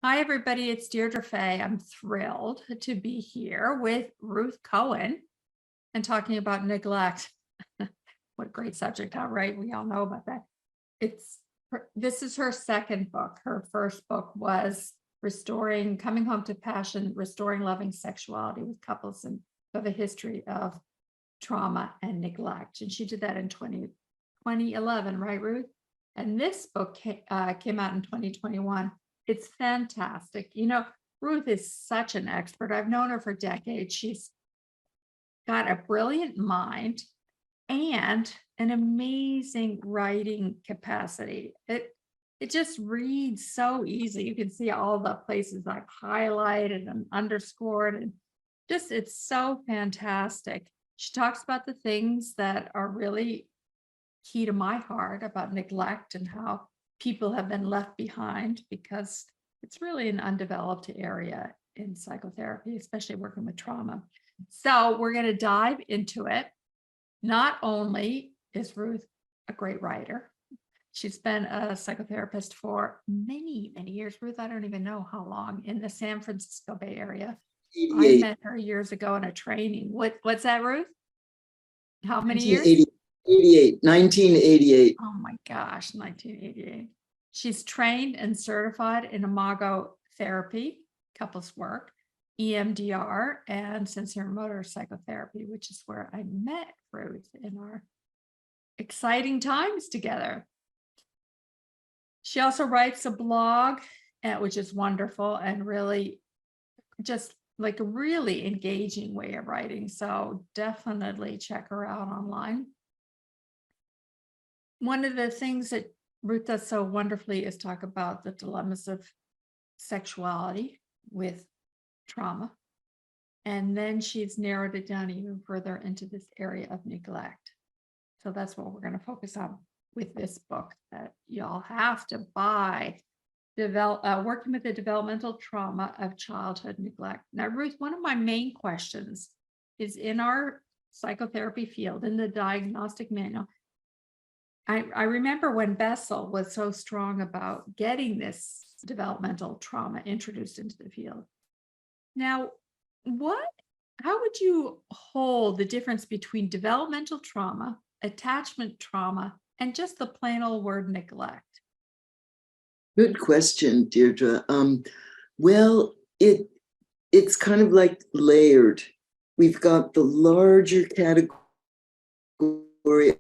Hi, everybody. It's Deirdre Fay. I'm thrilled to be here with Ruth Cohn and talking about neglect. What a great subject, huh? Right? We all know about that. This is her second book. Her first book was Coming Home to Passion, Restoring Loving Sexuality with Couples and who have a history of trauma and neglect. And she did that in 2011, right, Ruth? And this book came out in 2021. It's fantastic. Ruth is such an expert. I've known her for decades. She's got a brilliant mind and an amazing writing capacity. It just reads so easy. You can see all the places I've highlighted and underscored, and it's so fantastic. She talks about the things that are really key to my heart about neglect and how people have been left behind, because it's really an undeveloped area in psychotherapy, especially working with trauma. So we're going to dive into it. Not only is Ruth a great writer, she's been a psychotherapist for many, many years. Ruth, I don't even know how long, in the San Francisco Bay Area. 88. I met her years ago in a training. What's that, Ruth? How many years? 1988. Oh my gosh, 1988. She's trained and certified in imago therapy, couples work, EMDR, and sensorimotor psychotherapy, which is where I met Ruth in our exciting times together. She also writes a blog, which is wonderful and really just like a really engaging way of writing. So definitely check her out online. One of the things that Ruth does so wonderfully is talk about the dilemmas of sexuality with trauma. And then she's narrowed it down even further into this area of neglect. So that's what we're going to focus on with this book that y'all have to buy. Working with the developmental trauma of childhood neglect. Now, Ruth, one of my main questions is, in our psychotherapy field, in the diagnostic manual, I remember when Bessel was so strong about getting this developmental trauma introduced into the field. Now, how would you hold the difference between developmental trauma, attachment trauma, and just the plain old word neglect? Good question, Deirdre. Well, it's kind of like layered. We've got the larger category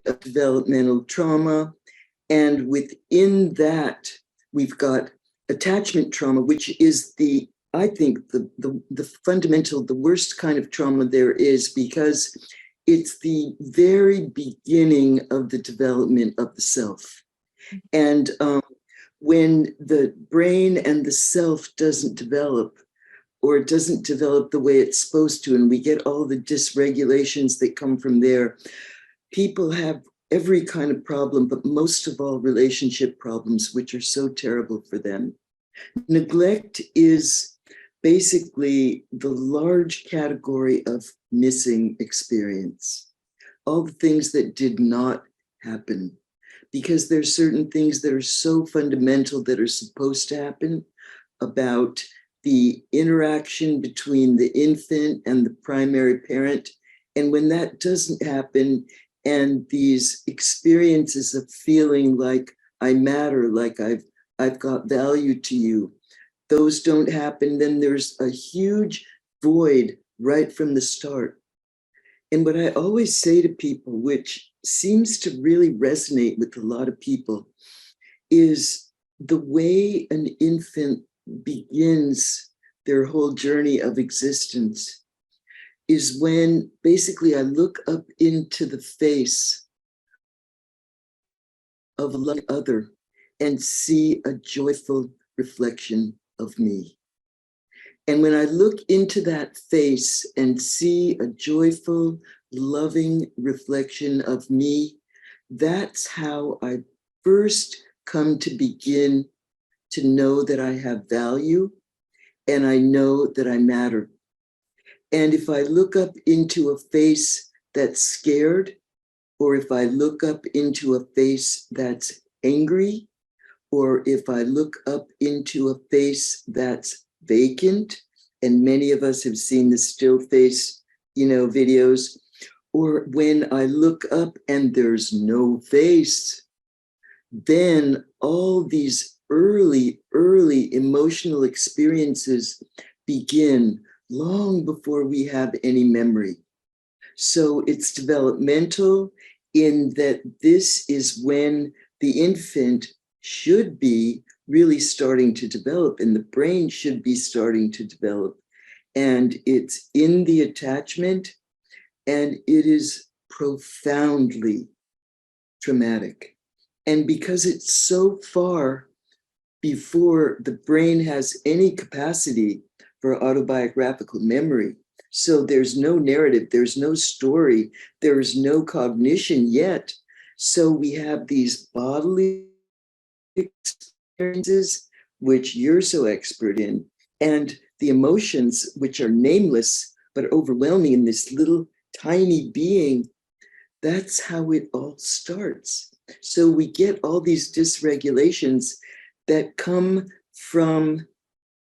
of developmental trauma, and within that, we've got attachment trauma, which is I think the fundamental, the worst kind of trauma there is, because it's the very beginning of the development of the self. And when the brain and the self doesn't develop, or it doesn't develop the way it's supposed to, and we get all the dysregulations that come from there, people have every kind of problem, but most of all relationship problems, which are so terrible for them. Neglect is basically the large category of missing experience, all the things that did not happen, because there's certain things that are so fundamental that are supposed to happen about the interaction between the infant and the primary parent. And when that doesn't happen, and these experiences of feeling like I matter, like I've got value to you, those don't happen, then there's a huge void right from the start. And what I always say to people, which seems to really resonate with a lot of people, is the way an infant begins their whole journey of existence is when basically I look up into the face of a loving other and see a joyful reflection of me. And when I look into that face and see a joyful, loving reflection of me, that's how I first come to begin to know that I have value, and I know that I matter. And if I look up into a face that's scared, or if I look up into a face that's angry, or if I look up into a face that's vacant, and many of us have seen the still face, videos, or when I look up and there's no face, then all these early emotional experiences begin long before we have any memory. So it's developmental in that this is when the infant should be really starting to develop and the brain should be starting to develop. And it's in the attachment, and it is profoundly traumatic. And because it's so far before the brain has any capacity for autobiographical memory, so there's no narrative, there's no story, there's no cognition yet. So we have these bodily experiences, which you're so expert in, and the emotions, which are nameless but overwhelming in this little tiny being. That's how it all starts. So we get all these dysregulations that come from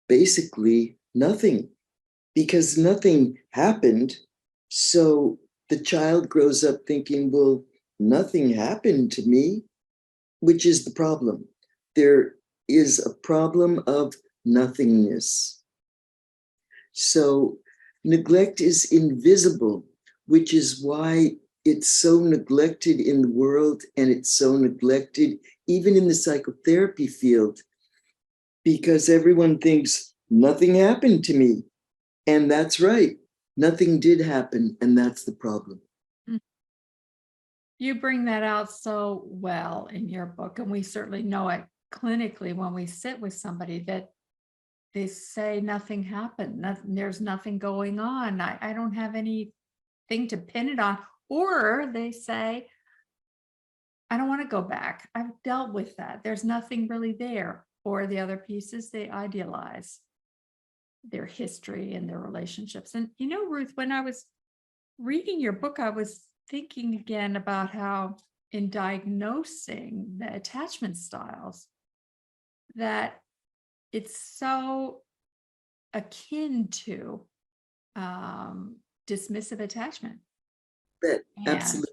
basically nothing, because nothing happened. So the child grows up thinking, well, nothing happened to me, which is the problem. There is a problem of nothingness. So neglect is invisible, which is why it's so neglected in the world, and it's so neglected even in the psychotherapy field, because everyone thinks nothing happened to me. And that's right. Nothing did happen, and that's the problem. You bring that out so well in your book, and we certainly know it clinically when we sit with somebody that they say nothing happened, there's nothing going on. I don't have anything to pin it on. Or they say, I don't want to go back. I've dealt with that. There's nothing really there. Or the other pieces, they idealize their history and their relationships. And Ruth, when I was reading your book, I was thinking again about how in diagnosing the attachment styles, that it's so akin to dismissive attachment. Absolutely.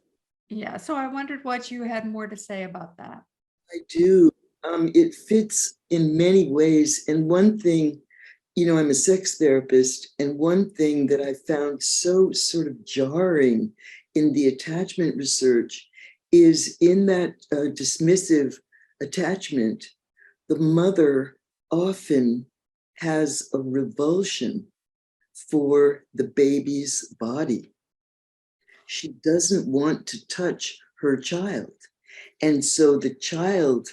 Yeah, so I wondered what you had more to say about that. I do. It fits in many ways. And one thing, I'm a sex therapist, and one thing that I found so sort of jarring in the attachment research is in that dismissive attachment, the mother often has a revulsion for the baby's body. She doesn't want to touch her child. And so the child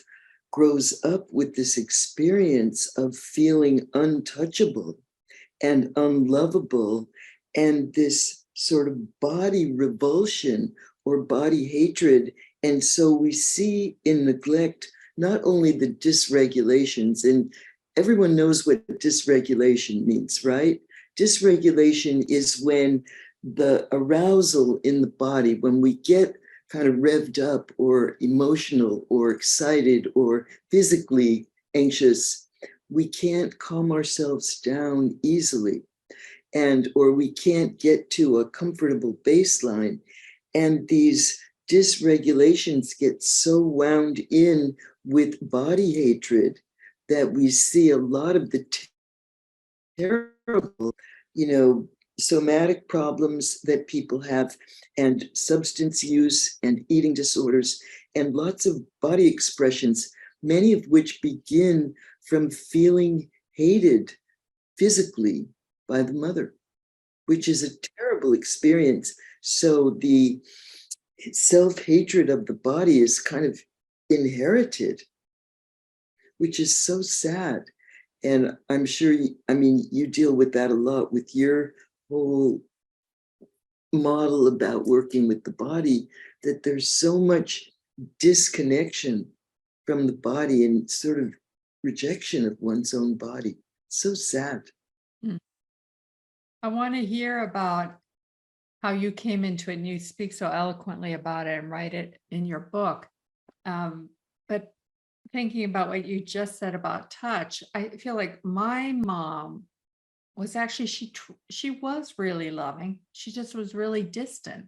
grows up with this experience of feeling untouchable and unlovable, and this sort of body revulsion or body hatred. And so we see in neglect not only the dysregulations, and everyone knows what dysregulation means, right? Dysregulation is when the arousal in the body, when we get kind of revved up or emotional or excited or physically anxious, we can't calm ourselves down easily, or we can't get to a comfortable baseline. And these dysregulations get so wound in with body hatred that we see a lot of the terrible, somatic problems that people have, and substance use and eating disorders, and lots of body expressions, many of which begin from feeling hated physically by the mother, which is a terrible experience. So the self-hatred of the body is kind of inherited, which is so sad. And I'm sure, you deal with that a lot with your whole model about working with the body, that there's so much disconnection from the body and sort of rejection of one's own body. So sad. I want to hear about how you came into it, and you speak so eloquently about it and write it in your book. But thinking about what you just said about touch, I feel like my mom was actually she was really loving. She just was really distant.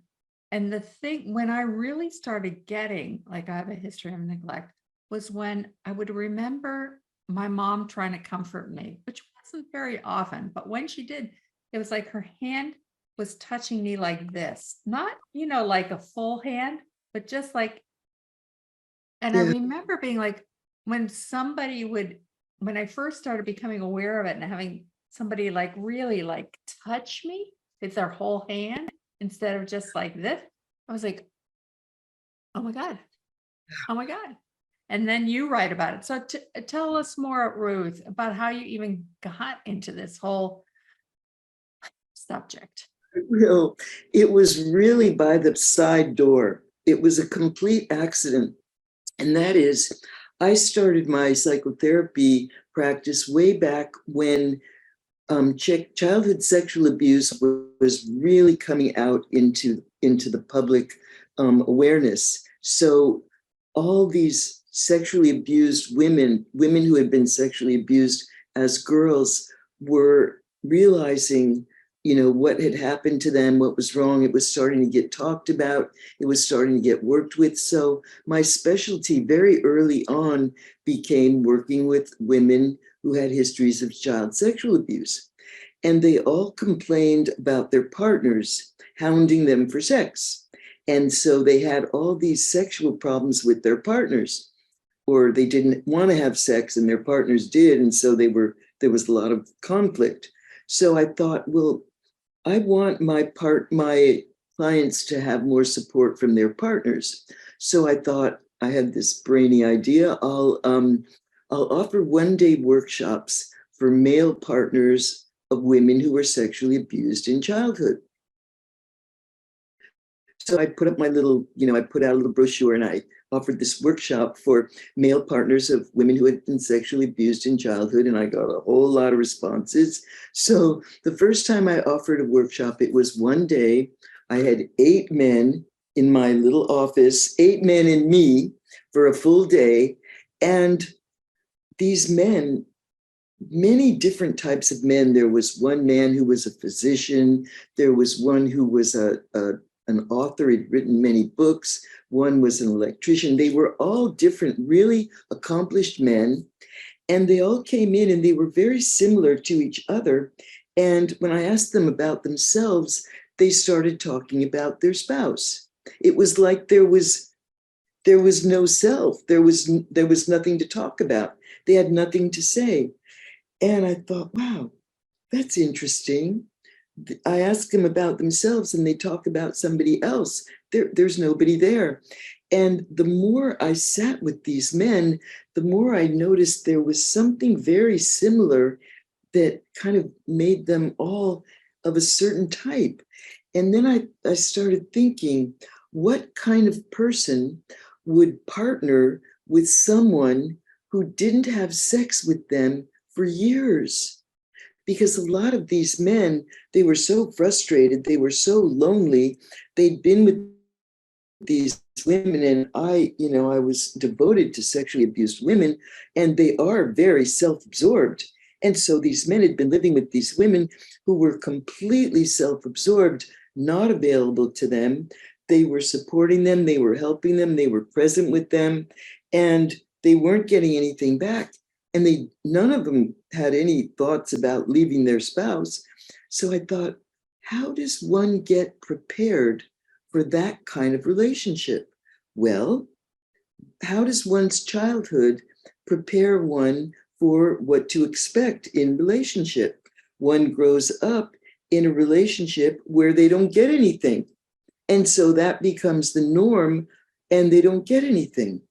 And the thing when I really started getting like I have a history of neglect was when I would remember my mom trying to comfort me, which wasn't very often, but when she did, it was like her hand was touching me like this, not, like a full hand, but just like, and I Yeah, remember being like, when somebody would, when I first started becoming aware of it and having somebody like really like touch me with their whole hand instead of just like this, I was like, oh my God, oh my God. And then you write about it. So tell us more, Ruth, about how you even got into this whole subject. well, it was really by the side door. It was a complete accident. And that is, I started my psychotherapy practice way back when childhood sexual abuse was really coming out into the public awareness. So all these sexually abused women who had been sexually abused as girls, were realizing, what had happened to them, what was wrong. It was starting to get talked about. It was starting to get worked with. So my specialty very early on became working with women who had histories of child sexual abuse. And they all complained about their partners hounding them for sex. And so they had all these sexual problems with their partners, or they didn't want to have sex and their partners did. And so there was a lot of conflict. So I thought, well, I want my clients to have more support from their partners. So I thought, I had this brainy idea. I'll offer one-day workshops for male partners of women who were sexually abused in childhood. So I put up my little, I put out a little brochure and I offered this workshop for male partners of women who had been sexually abused in childhood, and I got a whole lot of responses. So the first time I offered a workshop, it was one day. I had 8 men in my little office, 8 men and me for a full day. And these men, many different types of men. There was one man who was a physician. There was one who was an author, had written many books. One was an electrician. They were all different, really accomplished men. And they all came in and they were very similar to each other. And when I asked them about themselves, they started talking about their spouse. It was like there was no self. There was nothing to talk about. They had nothing to say. And I thought, wow, that's interesting. I ask them about themselves and they talk about somebody else. There's nobody there. And the more I sat with these men, the more I noticed there was something very similar that kind of made them all of a certain type. And then I started thinking, what kind of person would partner with someone who didn't have sex with them for years? Because a lot of these men, they were so frustrated, they were so lonely, they'd been with these women, and I was devoted to sexually abused women, and they are very self-absorbed. And so these men had been living with these women who were completely self-absorbed, not available to them. They were supporting them, they were helping them, they were present with them, and they weren't getting anything back. And none of them had any thoughts about leaving their spouse. So I thought, how does one get prepared for that kind of relationship? Well, how does one's childhood prepare one for what to expect in relationship? One grows up in a relationship where they don't get anything. And so that becomes the norm, and they don't get anything.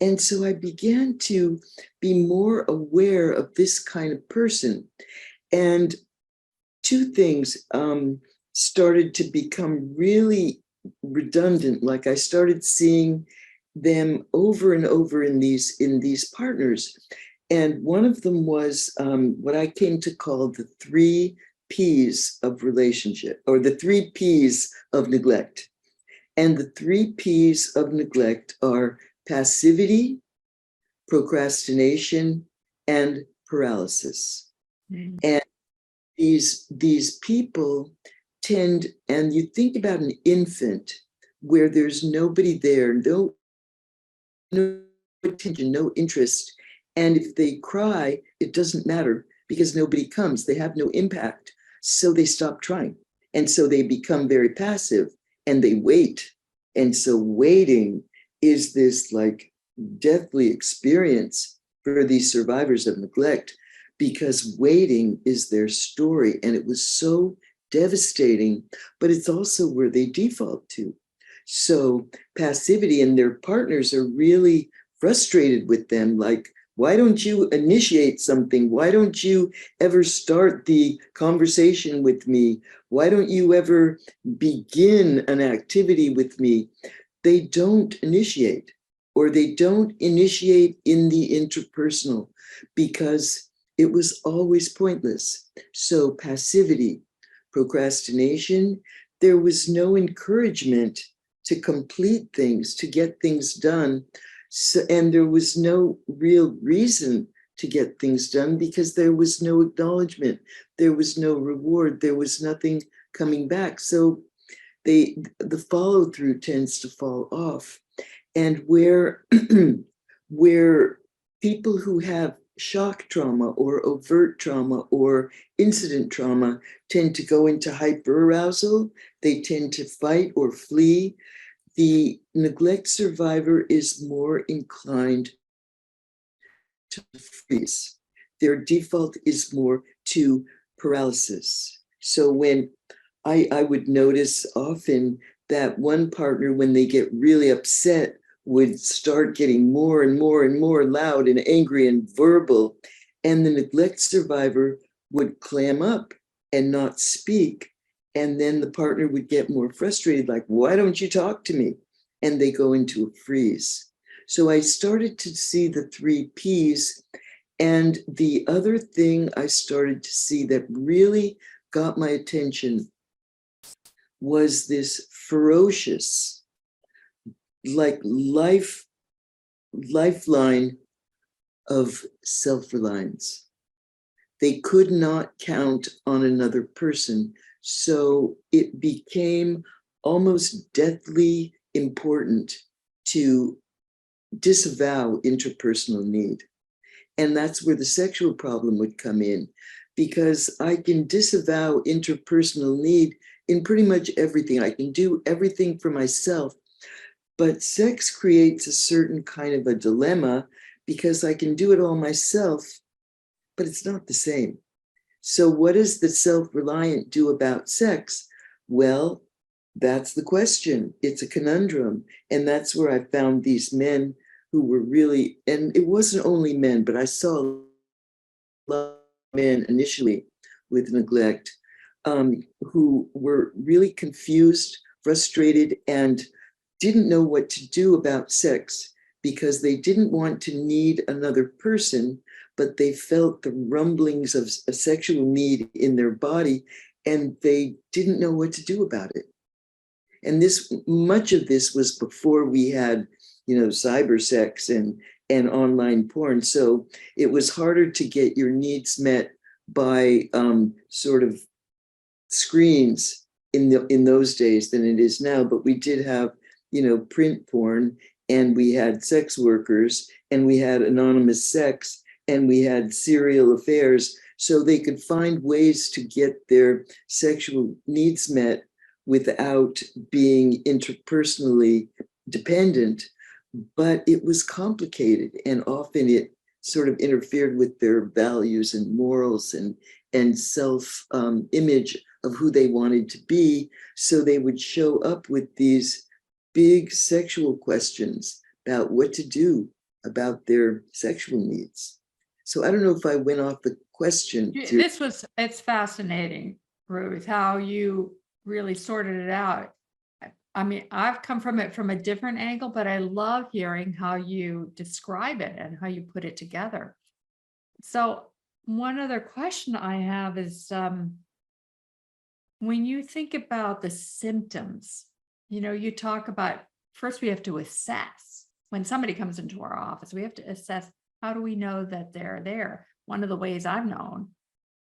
And so I began to be more aware of this kind of person. And 2 things started to become really redundant. Like I started seeing them over and over in these partners. And one of them was what I came to call the 3 P's of relationship, or the 3 P's of neglect. And the 3 P's of neglect are passivity, procrastination, and paralysis. Mm. And these people tend, and you think about an infant where there's nobody there, no attention, no interest. And if they cry, it doesn't matter because nobody comes. They have no impact. So they stop trying. And so they become very passive and they wait. And so waiting is this like deathly experience for these survivors of neglect, because waiting is their story. And it was so devastating, but it's also where they default to. So passivity, and their partners are really frustrated with them. Like, why don't you initiate something? Why don't you ever start the conversation with me? Why don't you ever begin an activity with me? They don't initiate, or they don't initiate in the interpersonal because it was always pointless. So passivity, procrastination, there was no encouragement to complete things, to get things done. So, and there was no real reason to get things done because there was no acknowledgement, there was no reward, there was nothing coming back. So the follow through tends to fall off. And where where people who have shock trauma or overt trauma or incident trauma tend to go into hyperarousal, they tend to fight or flee. The neglect survivor is more inclined to freeze. Their default is more to paralysis. So when I would notice often that one partner, when they get really upset, would start getting more and more and more loud and angry and verbal. And the neglect survivor would clam up and not speak. And then the partner would get more frustrated, like, why don't you talk to me? And they go into a freeze. So I started to see the 3 Ps. And the other thing I started to see that really got my attention was this ferocious, like lifeline of self-reliance. They could not count on another person. So it became almost deathly important to disavow interpersonal need. And that's where the sexual problem would come in, because I can disavow interpersonal need in pretty much everything. I can do everything for myself, but sex creates a certain kind of a dilemma because I can do it all myself, but it's not the same. So what does the self-reliant do about sex? Well, that's the question. It's a conundrum. And that's where I found these men who were really, and it wasn't only men, but I saw a lot of men initially with neglect who were really confused, frustrated, and didn't know what to do about sex because they didn't want to need another person, but they felt the rumblings of a sexual need in their body and they didn't know what to do about it. And much of this was before we had, cyber sex and online porn. So it was harder to get your needs met by sort of screens in those days than it is now. But we did have, print porn, and we had sex workers, and we had anonymous sex, and we had serial affairs. So they could find ways to get their sexual needs met without being interpersonally dependent. But it was complicated, and often it sort of interfered with their values and morals and self image of who they wanted to be. So they would show up with these big sexual questions about what to do about their sexual needs. So I don't know if I went off the question. It's fascinating, Ruth, how you really sorted it out. I mean, I've come from it from a different angle, but I love hearing how you describe it and how you put it together. So one other question I have is, when you think about the symptoms, you talk about, first we have to assess, when somebody comes into our office, we have to assess, how do we know that they're there? One of the ways I've known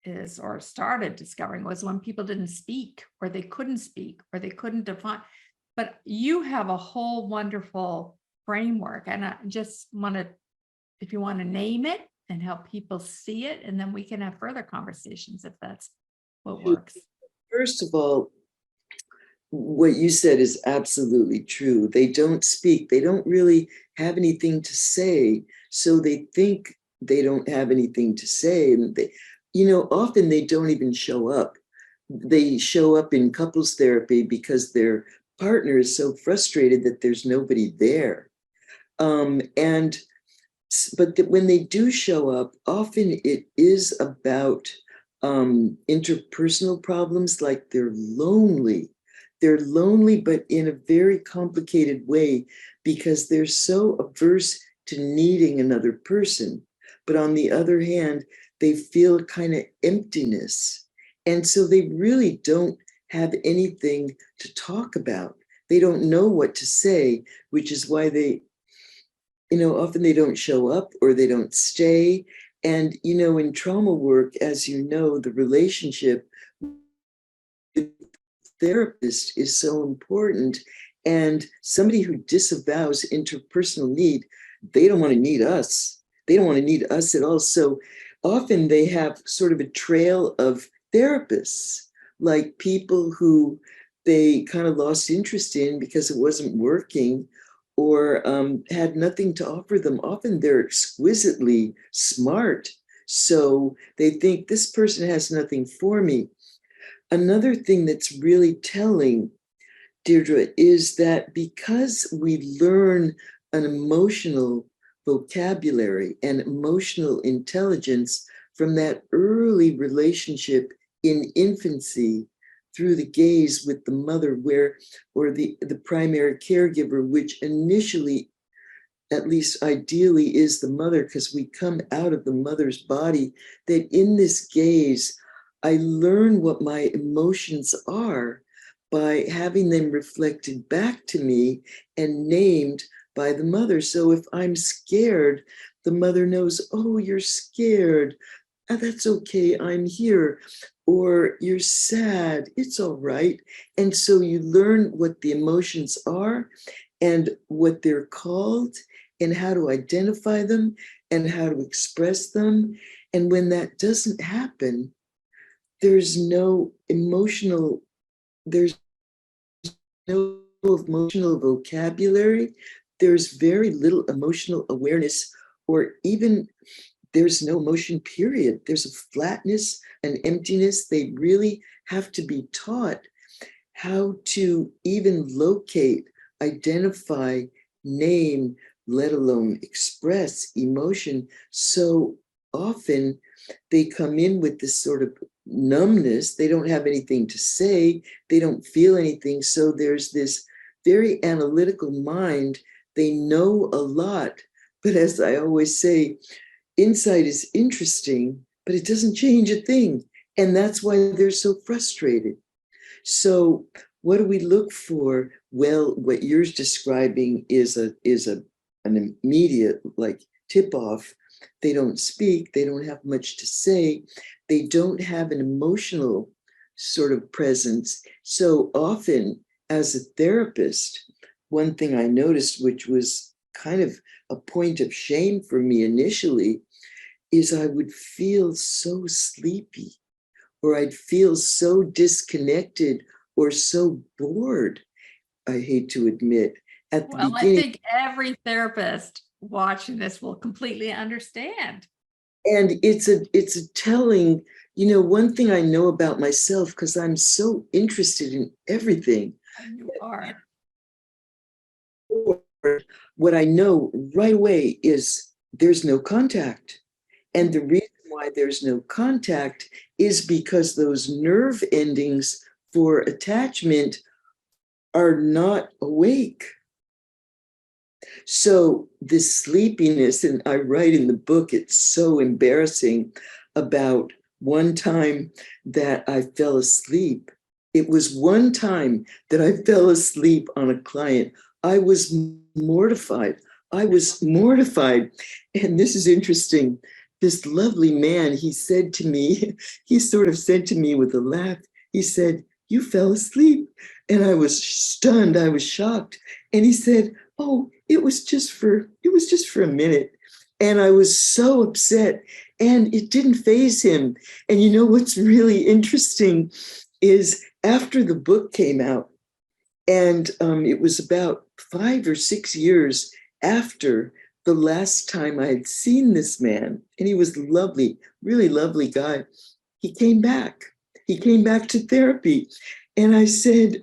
is, or started discovering, was when people didn't speak, or they couldn't speak, or they couldn't define. But you have a whole wonderful framework, and I just want to, if you want to name it and help people see it, and then we can have further conversations if that's what works. First of all, what you said is absolutely true. They don't speak. They don't really have anything to say. So they think they don't have anything to say. And they, often they don't even show up. They show up in couples therapy because their partner is so frustrated that there's nobody there. But when they do show up, often it is about interpersonal problems, like they're lonely. They're lonely, but in a very complicated way, because they're so averse to needing another person. But on the other hand, they feel a kind of emptiness. And so they really don't have anything to talk about. They don't know what to say, which is why they, often they don't show up or they don't stay. And, in trauma work, as you know, the relationship therapist is so important. And somebody who disavows interpersonal need, they don't want to need us. They don't want to need us at all. So often they have sort of a trail of therapists, like people who they kind of lost interest in because it wasn't working, or had nothing to offer them. Often they're exquisitely smart. So they think, this person has nothing for me. Another thing that's really telling, Deirdre, is that because we learn an emotional vocabulary and emotional intelligence from that early relationship in infancy, through the gaze with the mother, or the primary caregiver, which initially, at least ideally, is the mother, because we come out of the mother's body, that in this gaze, I learn what my emotions are by having them reflected back to me and named by the mother. So if I'm scared, the mother knows, oh, you're scared. Oh, that's okay, I'm here. Or you're sad, it's all right. And so you learn what the emotions are and what they're called and how to identify them and how to express them. And when that doesn't happen, there's no emotional vocabulary. There's very little emotional awareness, or even there's no emotion, period. There's a flatness, an emptiness. They really have to be taught how to even locate, identify, name, let alone express emotion. So often they come in with this sort of numbness. They don't have anything to say. They don't feel anything. So there's this very analytical mind. They know a lot. But as I always say, insight is interesting, but it doesn't change a thing. And that's why they're so frustrated. So what do we look for? Well, what you're describing is an immediate tip off. They don't speak. They don't have much to say. They don't have an emotional sort of presence. So often, as a therapist, one thing I noticed, which was kind of a point of shame for me initially, is I would feel so sleepy, or I'd feel so disconnected or so bored, I hate to admit, at the beginning. I think every therapist watching this will completely understand. And it's a telling, one thing I know about myself, because I'm so interested in everything. You are. What I know right away is there's no contact. And the reason why there's no contact is because those nerve endings for attachment are not awake. So this sleepiness, and I write in the book, it's so embarrassing, about one time that I fell asleep. It was one time that I fell asleep on a client. I was mortified. I was mortified. And this is interesting. This lovely man, he said to me, he sort of said to me with a laugh, he said, "You fell asleep." And I was stunned. I was shocked. And he said, "Oh, it was just for a minute." And I was so upset, and it didn't faze him. And you know what's really interesting is after the book came out, and it was about 5 or 6 years after the last time I had seen this man, and he was lovely, really lovely guy. He came back. He came back to therapy. And I said,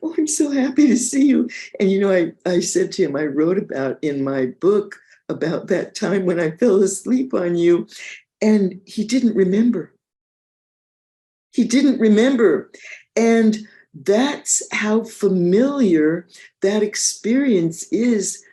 "Oh, I'm so happy to see you." And, you know, I said to him, I wrote about in my book about that time when I fell asleep on you. And he didn't remember. He didn't remember. And that's how familiar that experience is.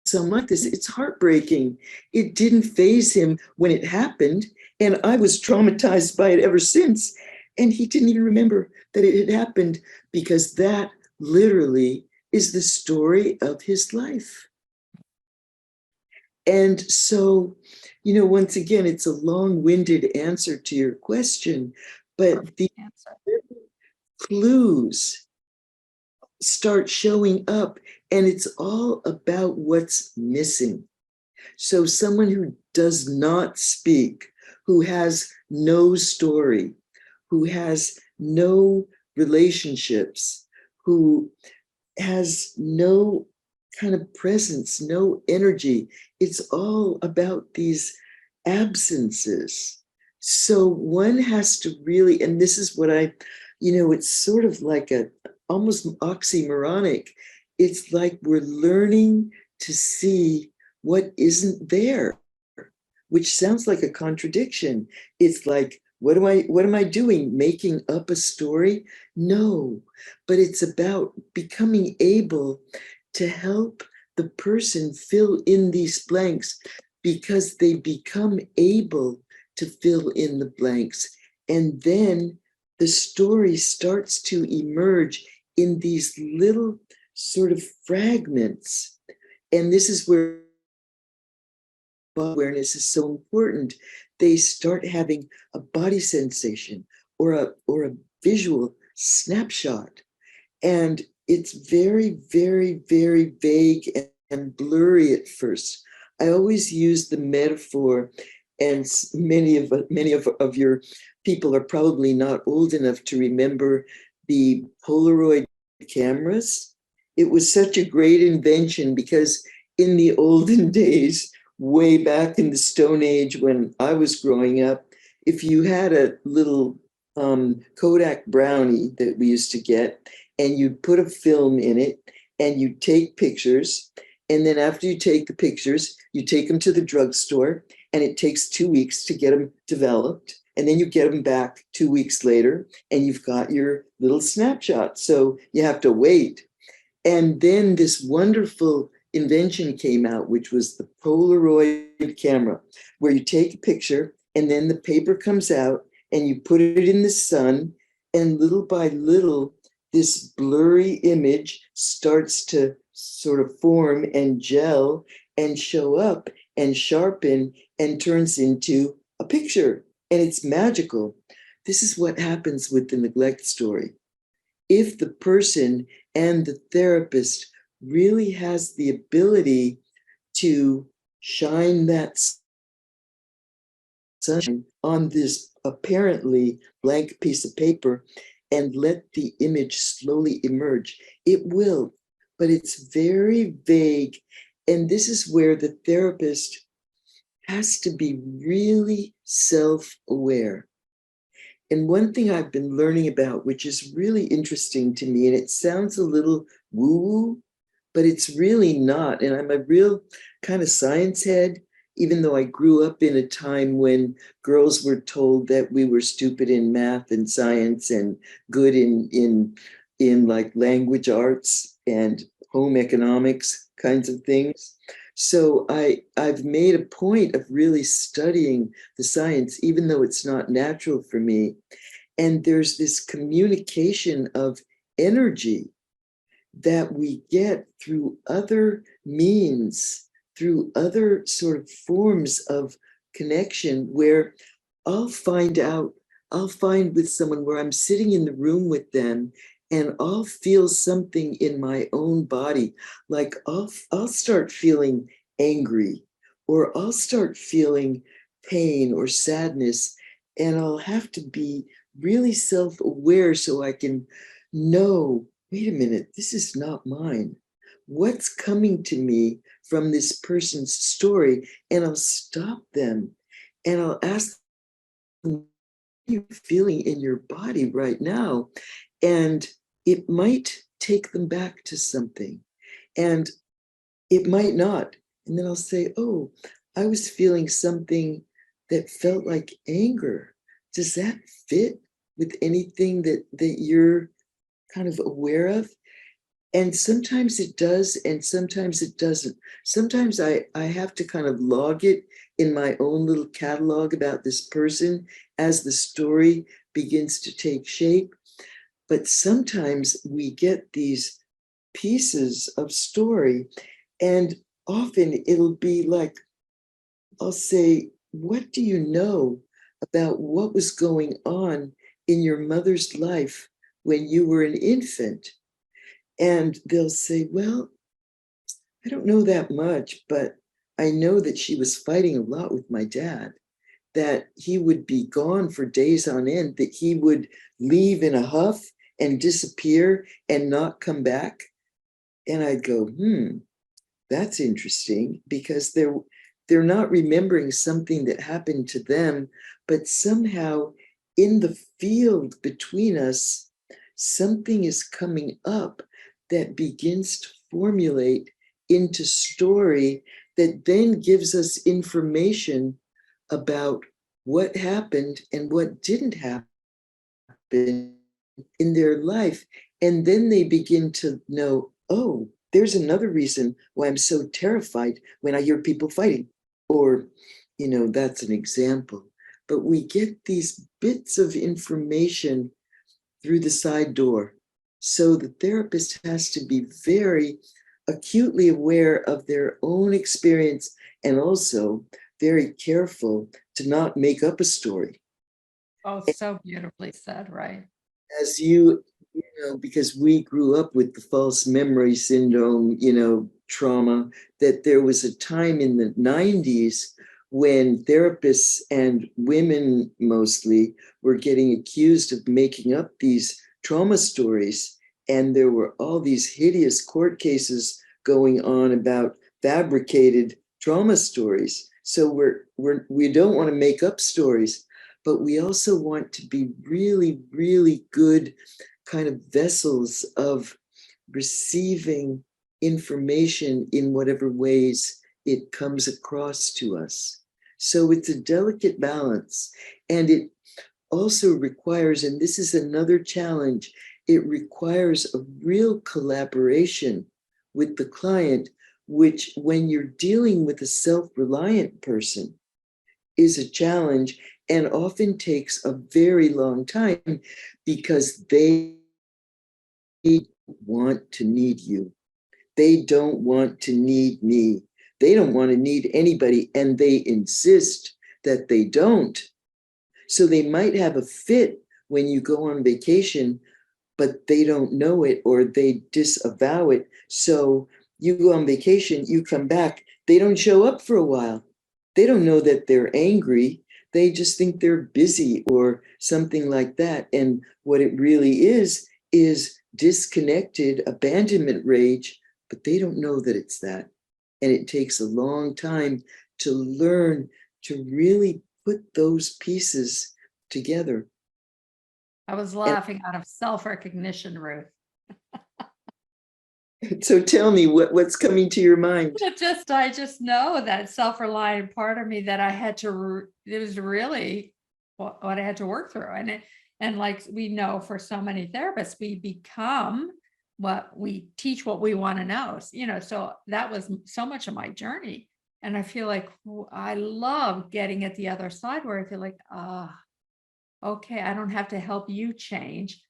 So like this, it's heartbreaking. It didn't faze him when it happened. And I was traumatized by it ever since. And he didn't even remember that it had happened, because that literally is the story of his life. And so, you know, once again, it's a long-winded answer to your question, but the clues start showing up, and it's all about what's missing. So someone who does not speak, who has no story, who has no relationships, who has no kind of presence, no energy. It's all about these absences. So one has to really, and this is what it's sort of like a almost oxymoronic. It's like we're learning to see what isn't there, which sounds like a contradiction. It's like, what am I doing? Making up a story? No, but it's about becoming able to help the person fill in these blanks, because they become able to fill in the blanks. And then the story starts to emerge in these little sort of fragments. And this is where awareness is so important. They start having a body sensation or a visual snapshot. And it's very, very, very vague and blurry at first. I always use the metaphor, and many of your people are probably not old enough to remember the Polaroid cameras. It was such a great invention, because in the olden days, way back in the Stone Age when I was growing up, if you had a little Kodak brownie that we used to get, and you'd put a film in it, and you'd take pictures, and then after you take the pictures, you take them to the drugstore, and it takes 2 weeks to get them developed, and then you get them back 2 weeks later, and you've got your little snapshot. So you have to wait. And then this wonderful invention came out, which was the Polaroid camera, where you take a picture and then the paper comes out and you put it in the sun, and little by little, this blurry image starts to sort of form and gel and show up and sharpen and turns into a picture. And it's magical. This is what happens with the neglect story. If the person and the therapist really has the ability to shine that sunshine on this apparently blank piece of paper and let the image slowly emerge, it will, but it's very vague. And this is where the therapist has to be really self-aware. And one thing I've been learning about, which is really interesting to me, and it sounds a little woo-woo, but it's really not. And I'm a real kind of science head, even though I grew up in a time when girls were told that we were stupid in math and science and good in like language arts and home economics kinds of things. So I've made a point of really studying the science, even though it's not natural for me. And there's this communication of energy that we get through other means, through other sort of forms of connection, where I'll find with someone where I'm sitting in the room with them and I'll feel something in my own body. Like I'll start feeling angry, or I'll start feeling pain or sadness, and I'll have to be really self-aware so I can know, wait a minute, this is not mine. What's coming to me from this person's story? And I'll stop them and I'll ask them, what are you feeling in your body right now? And it might take them back to something, and it might not. And then I'll say, oh, I was feeling something that felt like anger. Does that fit with anything that you're kind of aware of? And sometimes it does, and sometimes it doesn't. Sometimes I have to kind of log it in my own little catalog about this person as the story begins to take shape. But sometimes we get these pieces of story, and often it'll be like, I'll say, what do you know about what was going on in your mother's life when you were an infant? And they'll say, well, I don't know that much, but I know that she was fighting a lot with my dad, that he would be gone for days on end, that he would leave in a huff and disappear and not come back. And I'd go, that's interesting, because they're not remembering something that happened to them, but somehow in the field between us, something is coming up that begins to formulate into story that then gives us information about what happened and what didn't happen in their life. And then they begin to know, oh, there's another reason why I'm so terrified when I hear people fighting. Or, that's an example. But we get these bits of information through the side door. So the therapist has to be very acutely aware of their own experience, and also very careful to not make up a story. Oh, so beautifully said, right? As because we grew up with the false memory syndrome, trauma, that there was a time in the 90s when therapists, and women mostly, were getting accused of making up these trauma stories. And there were all these hideous court cases going on about fabricated trauma stories. So we don't want to make up stories, but we also want to be really, really good kind of vessels of receiving information in whatever ways it comes across to us. So it's a delicate balance. And it also requires, and this is another challenge, it requires a real collaboration with the client, which, when you're dealing with a self-reliant person, is a challenge, and often takes a very long time, because they want to need you. They don't want to need me. They don't want to need anybody, and they insist that they don't. So they might have a fit when you go on vacation, but they don't know it, or they disavow it. So you go on vacation, you come back, they don't show up for a while. They don't know that they're angry. They just think they're busy or something like that. And what it really is disconnected abandonment rage, but they don't know that it's that. And it takes a long time to learn to really put those pieces together. I was laughing out of self-recognition, Ruth. So tell me what's coming to your mind. I just know that self-reliant part of me that I had to, it was really what I had to work through. And like we know, for so many therapists, we become what we teach, what we want to know. So that was so much of my journey. And I feel like I love getting at the other side, where I feel like, okay, I don't have to help you change.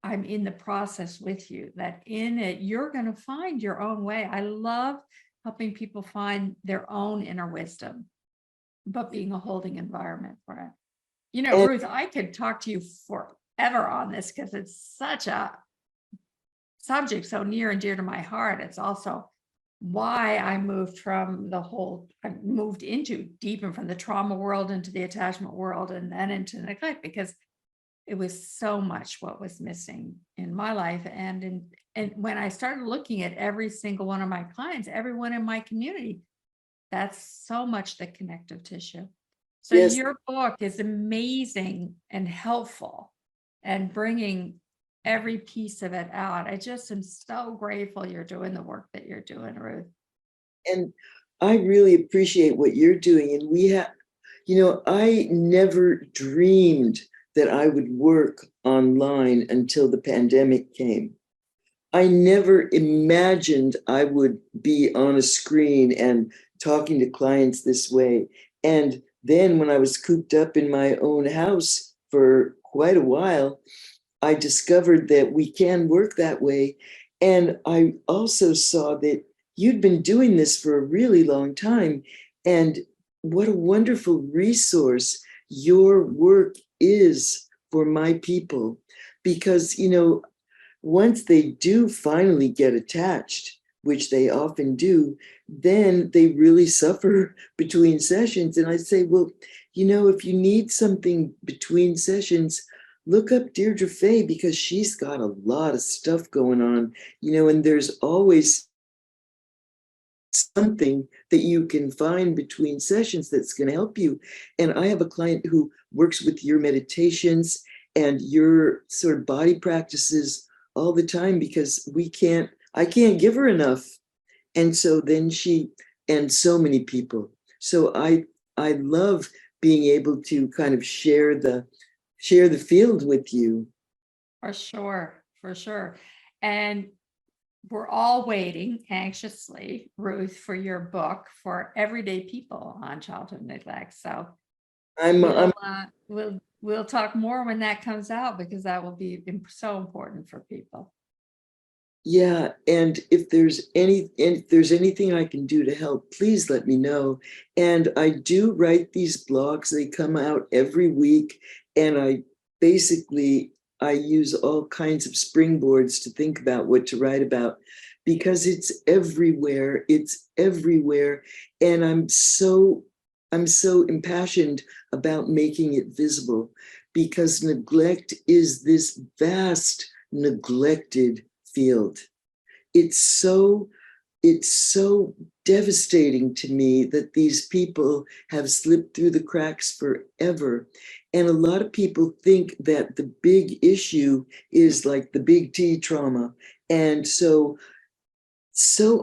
I'm in the process with you, that in it, you're going to find your own way. I love helping people find their own inner wisdom, but being a holding environment for it. You know, And Ruth, I could talk to you forever on this because it's such a subject so near and dear to my heart. It's also why I moved I moved into deeper from the trauma world into the attachment world and then into neglect, because it was so much what was missing in my life. And when I started looking at every single one of my clients, everyone in my community, that's so much the connective tissue. So yes, your book is amazing and helpful and bringing every piece of it out. I just am so grateful you're doing the work that you're doing, Ruth. and I really appreciate what you're doing. And we have, I never dreamed that I would work online until the pandemic came. I never imagined I would be on a screen and talking to clients this way. And then when I was cooped up in my own house for quite a while, I discovered that we can work that way. And I also saw that you'd been doing this for a really long time. And what a wonderful resource your work is for my people. Because, once they do finally get attached, which they often do, then they really suffer between sessions. And I say, well, if you need something between sessions, look up Deirdre Fay, because she's got a lot of stuff going on, and there's always something that you can find between sessions that's going to help you. And I have a client who works with your meditations and your sort of body practices all the time, because I can't give her enough. And so then and so many people. So I love being able to kind of share the field with you. For sure, for sure. And we're all waiting anxiously, Ruth, for your book for everyday people on childhood neglect. So I'm we'll talk more when that comes out, because that will be so important for people. Yeah, and if there's anything I can do to help, please let me know. And I do write these blogs. They come out every week, and I use all kinds of springboards to think about what to write about, because it's everywhere. It's everywhere. And I'm so impassioned about making it visible, because neglect is this vast neglected field. It's so devastating to me that these people have slipped through the cracks forever. And a lot of people think that the big issue is like the big T trauma. And so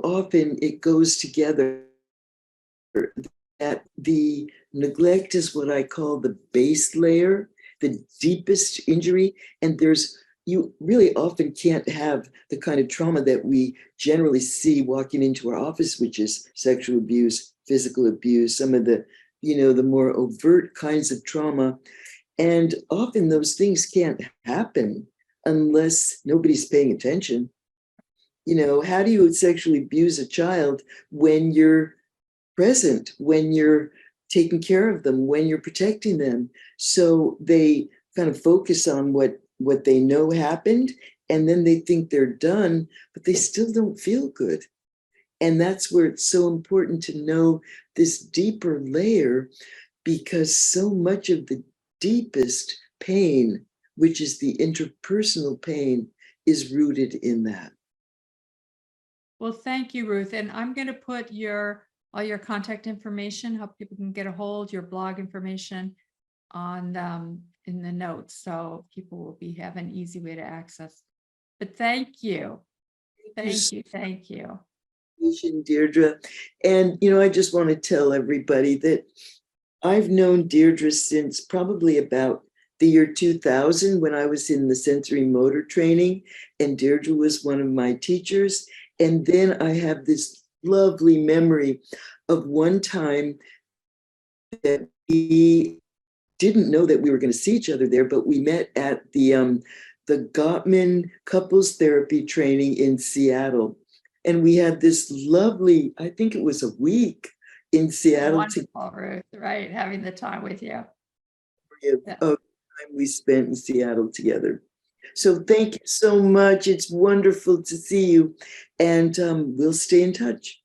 often it goes together that the neglect is what I call the base layer, the deepest injury. And you really often can't have the kind of trauma that we generally see walking into our office, which is sexual abuse, physical abuse, some of the, the more overt kinds of trauma. And often those things can't happen unless nobody's paying attention. How do you sexually abuse a child when you're present, when you're taking care of them, when you're protecting them? So they kind of focus on what they know happened, and then they think they're done, but they still don't feel good. And that's where it's so important to know this deeper layer, because so much of the deepest pain, which is the interpersonal pain, is rooted in that. Well, thank you, Ruth. And I'm going to put all your contact information, how people can get a hold, your blog information on in the notes, so people will have an easy way to access. But thank you. Thank you. Deirdre. And, I just want to tell everybody that I've known Deirdre since probably about the year 2000, when I was in the sensory motor training, and Deirdre was one of my teachers. And then I have this lovely memory of one time that we didn't know that we were going to see each other there, but we met at the the Gottman couples therapy training in Seattle. And we had this lovely, I think it was a week in Seattle Wonderful, Ruth, right? Having the time with you. of time we spent in Seattle together. So thank you so much. It's wonderful to see you. And we'll stay in touch.